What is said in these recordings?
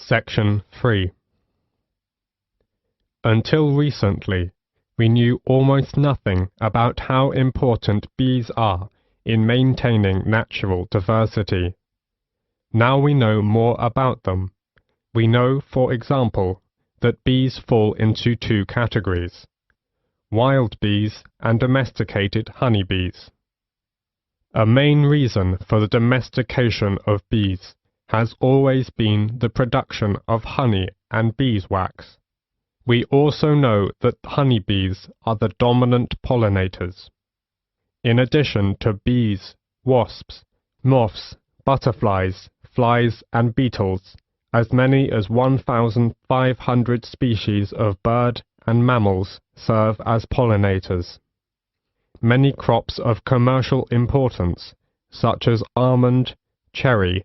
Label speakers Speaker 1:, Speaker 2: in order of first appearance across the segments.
Speaker 1: Section 3. Until recently, we knew almost nothing about how important bees are in maintaining natural diversity. Now we know more about them. We know, for example, that bees fall into two categories: wild bees and domesticated honeybees. A main reason for the domestication of bees has always been the production of honey and beeswax. We also know that honeybees are the dominant pollinators. In addition to bees, wasps, moths, butterflies, flies and beetles, as many as 1,500 species of bird and mammals serve as pollinators. Many crops of commercial importance, such as almond, cherry,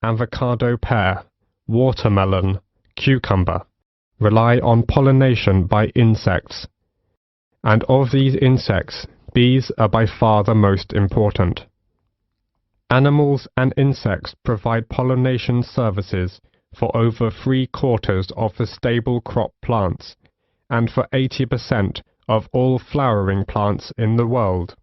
Speaker 1: avocado pear, watermelon, cucumber, rely on pollination by insects, and of these insects, bees are by far the most important. Animals and insects provide pollination services for over 3/4 of the stable crop plants, and for 80% of all flowering plants in the world.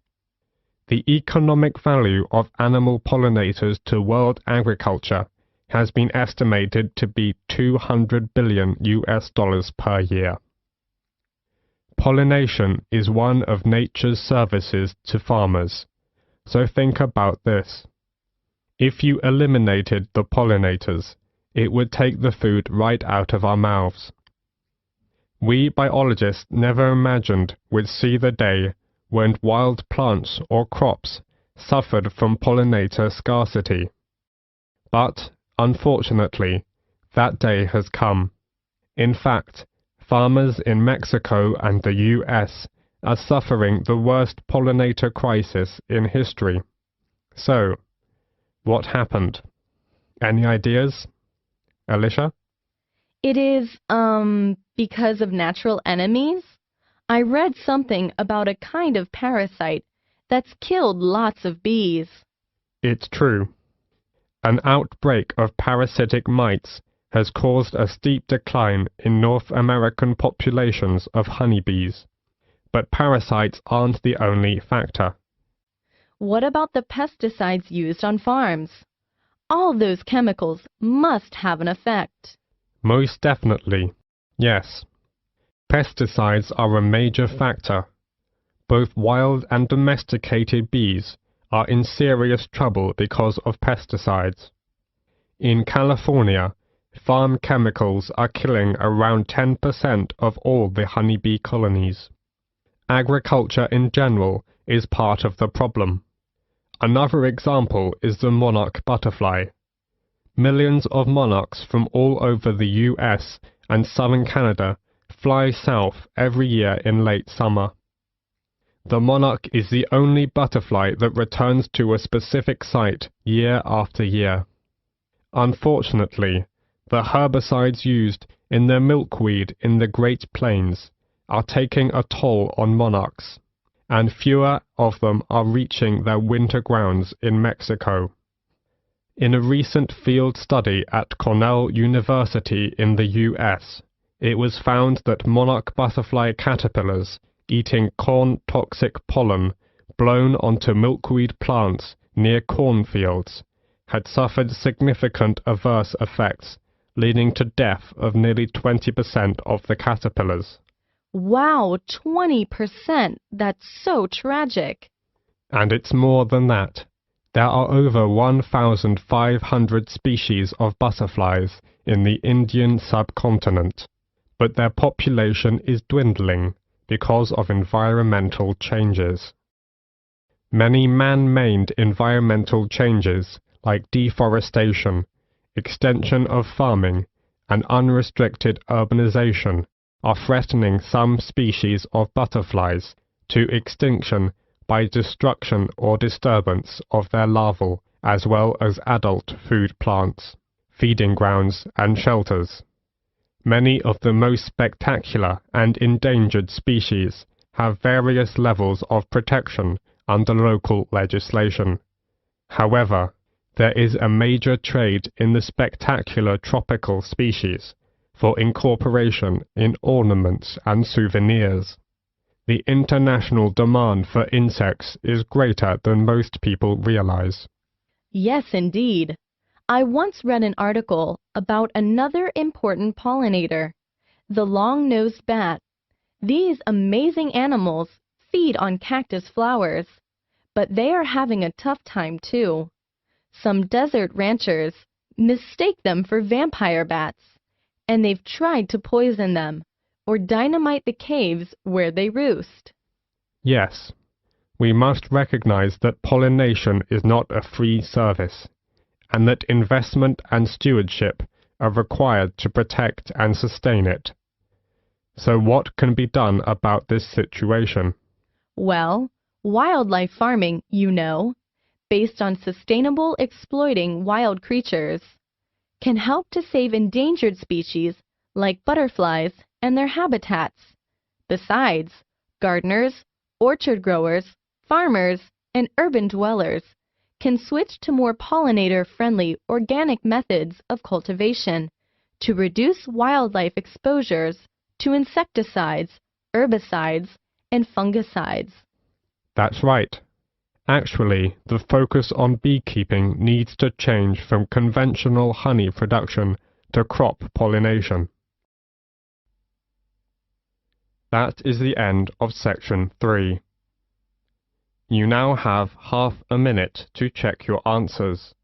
Speaker 1: The economic value of animal pollinators to world agriculture has been estimated to be $200 billion per year. Pollination is one of nature's services to farmers, so think about this. If you eliminated the pollinators, it would take the food right out of our mouths. We biologists never imagined we'd see the day when wild plants or crops suffered from pollinator scarcity. But, unfortunately, that day has come. In fact, farmers in Mexico and the US are suffering the worst pollinator crisis in history. So, what happened? Any ideas? Alicia?
Speaker 2: It is, because of natural enemies? I read something about a kind of parasite that's killed lots of bees.
Speaker 1: It's true. An outbreak of parasitic mites has caused a steep decline in North American populations of honeybees. But parasites aren't the only factor.
Speaker 2: What about the pesticides used on farms? All those chemicals must have an effect.
Speaker 1: Most definitely, yes. Pesticides are a major factor. Both wild and domesticated bees are in serious trouble because of pesticides. In California, farm chemicals are killing around 10% of all the honeybee colonies. Agriculture in general is part of the problem. Another example is the monarch butterfly. Millions of monarchs from all over the US and southern Canada fly south every year in late summer. The monarch is the only butterfly that returns to a specific site year after year. Unfortunately, the herbicides used in the milkweed in the Great Plains are taking a toll on monarchs, and fewer of them are reaching their winter grounds in Mexico. In a recent field study at Cornell University in the US, it was found that monarch butterfly caterpillars eating corn-toxic pollen blown onto milkweed plants near cornfields had suffered significant adverse effects, leading to death of nearly 20% of the caterpillars.
Speaker 2: Wow, 20%! That's so tragic.
Speaker 1: And it's more than that. There are over 1,500 species of butterflies in the Indian subcontinent, but their population is dwindling because of environmental changes. Many man-made environmental changes, like deforestation, extension of farming, and unrestricted urbanization, are threatening some species of butterflies to extinction by destruction or disturbance of their larval as well as adult food plants, feeding grounds and shelters. Many of the most spectacular and endangered species have various levels of protection under local legislation. However, There is a major trade in the spectacular tropical species for incorporation in ornaments and souvenirs. The international demand for insects is greater than most people realize.
Speaker 2: Yes, indeed. I once read an article about another important pollinator, the long-nosed bat. These amazing animals feed on cactus flowers, but they are having a tough time too. Some desert ranchers mistake them for vampire bats, and they've tried to poison them or dynamite the caves where they roost.
Speaker 1: Yes, we must recognize that pollination is not a free service, and that investment and stewardship are required to protect and sustain it. So what can be done about this situation?
Speaker 2: Well, wildlife farming, based on sustainable exploiting wild creatures, can help to save endangered species like butterflies and their habitats. Besides, gardeners, orchard growers, farmers, and urban dwellers can switch to more pollinator-friendly organic methods of cultivation to reduce wildlife exposures to insecticides, herbicides, and fungicides.
Speaker 1: That's right. Actually, the focus on beekeeping needs to change from conventional honey production to crop pollination. That is the end of section 3. You now have half a minute to check your answers.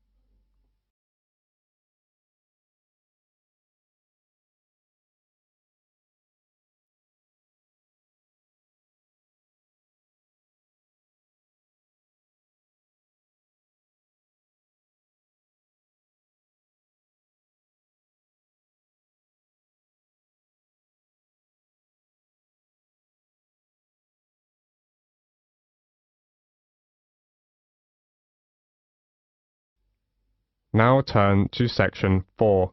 Speaker 1: Now turn to section 4.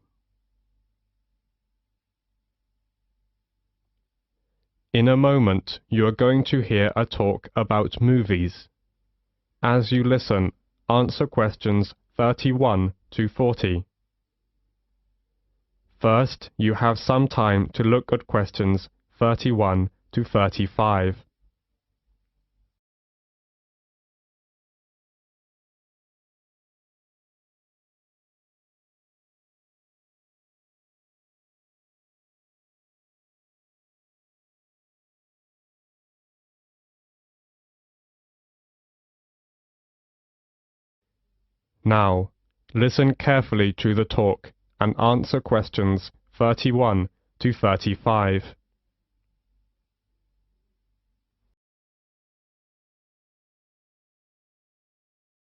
Speaker 1: In a moment, you are going to hear a talk about movies. As you listen, answer questions 31 to 40. First, you have some time to look at questions 31 to 35. Now, listen carefully to the talk and answer questions 31 to 35.